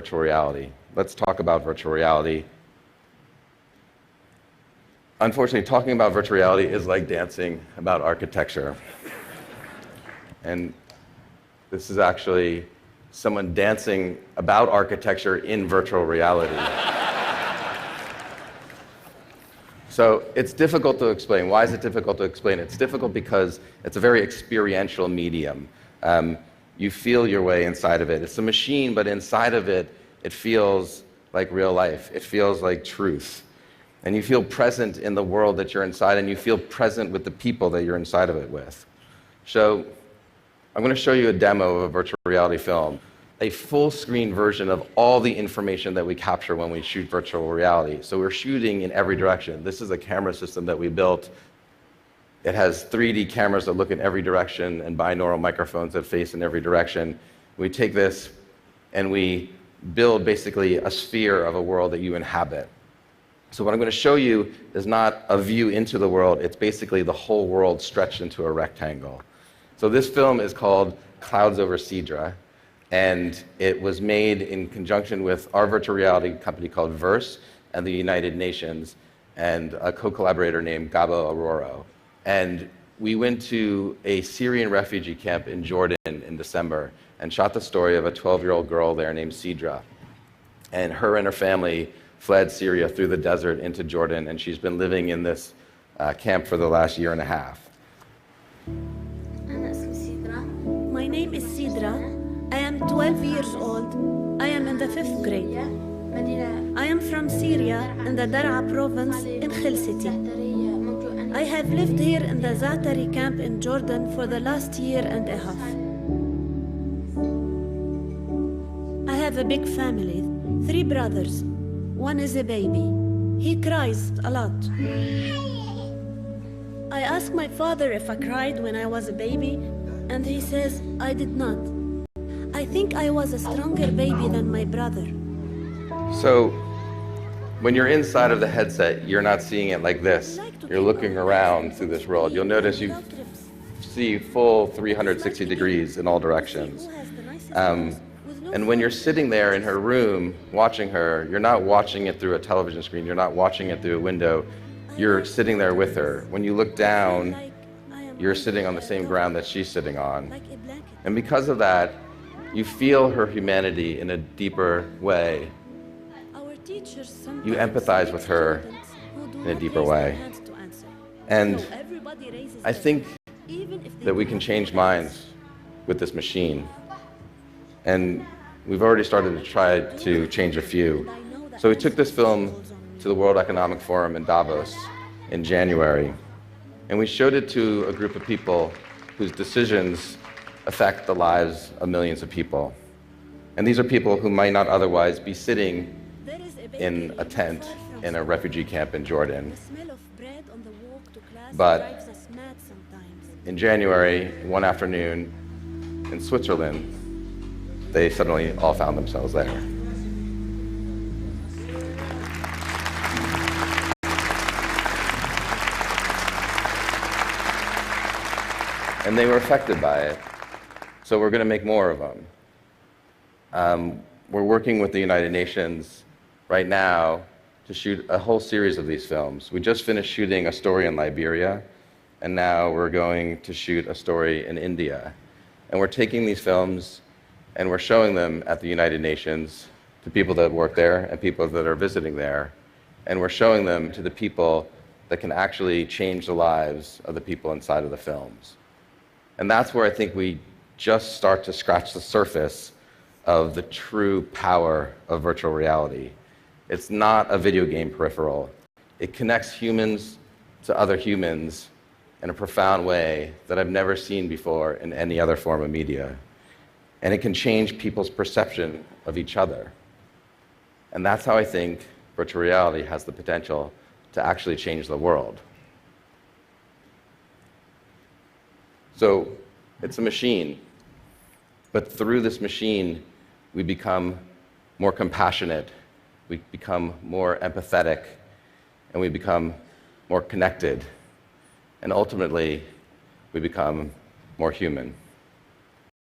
virtual reality. Let's talk about virtual reality. Unfortunately, talking about virtual reality is like dancing about architecture. And this is actually someone dancing about architecture in virtual reality. So it's difficult to explain. Why is it difficult to explain? It's difficult because it's a very experiential medium. You feel your way inside of it. It's a machine, but inside of it, it feels like real life. It feels like truth. And you feel present in the world that you're inside, and you feel present with the people that you're inside of it with. So I'm going to show you a demo of a virtual reality film, a full-screen version of all the information that we capture when we shoot virtual reality. So we're shooting in every direction. This is a camera system that we built. It has 3D cameras that look in every direction and binaural microphones that face in every direction. We take this and we build basically a sphere of a world that you inhabit. So what I'm going to show you is not a view into the world, it's basically the whole world stretched into a rectangle. So this film is called Clouds Over Sidra, and it was made in conjunction with our virtual reality company called Verse and the United Nations, and a co-collaborator named Gabo Aroro. And we went to a Syrian refugee camp in Jordan in December and shot the story of a 12-year-old girl there named Sidra. And her family fled Syria through the desert into Jordan, and she's been living in this camp for the last year and a half. My name is Sidra. I am 12 years old. I am in the 5th grade. I am from Syria in the Dar'a province in Khil City. I have lived here in the Zatari camp in Jordan for the last year and a half. I have a big family, 3 brothers. One is a baby. He cries a lot. I asked my father if I cried when I was a baby, and he says I did not. I think I was a stronger baby than my brother. So when you're inside of the headset, you're not seeing it like this. You're looking around through this world. You'll notice you see full 360 degrees in all directions. And when you're sitting there in her room watching her, you're not watching it through a television screen, you're not watching it through a window, you're sitting there with her. When you look down, you're sitting on the same ground that she's sitting on. And because of that, you feel her humanity in a deeper way. You empathize with her in a deeper way. And I think that we can change minds with this machine. And we've already started to try to change a few. So we took this film to the World Economic Forum in Davos in January, and we showed it to a group of people whose decisions affect the lives of millions of people. And these are people who might not otherwise be sitting in a tent in a refugee camp in Jordan. But in January, one afternoon in Switzerland, they suddenly all found themselves there. And they were affected by it. So we're going to make more of them. We're working with the United Nations right now to shoot a whole series of these films. We just finished shooting a story in Liberia, and now we're going to shoot a story in India. And we're taking these films and we're showing them at the United Nations to people that work there and people that are visiting there. And we're showing them to the people that can actually change the lives of the people inside of the films. And that's where I think we just start to scratch the surface of the true power of virtual reality. It's not a video game peripheral. It connects humans to other humans in a profound way that I've never seen before in any other form of media. And it can change people's perception of each other. And that's how I think virtual reality has the potential to actually change the world. So it's a machine, but through this machine, we become more compassionate, we become more empathetic, and we become more connected. And ultimately, we become more human.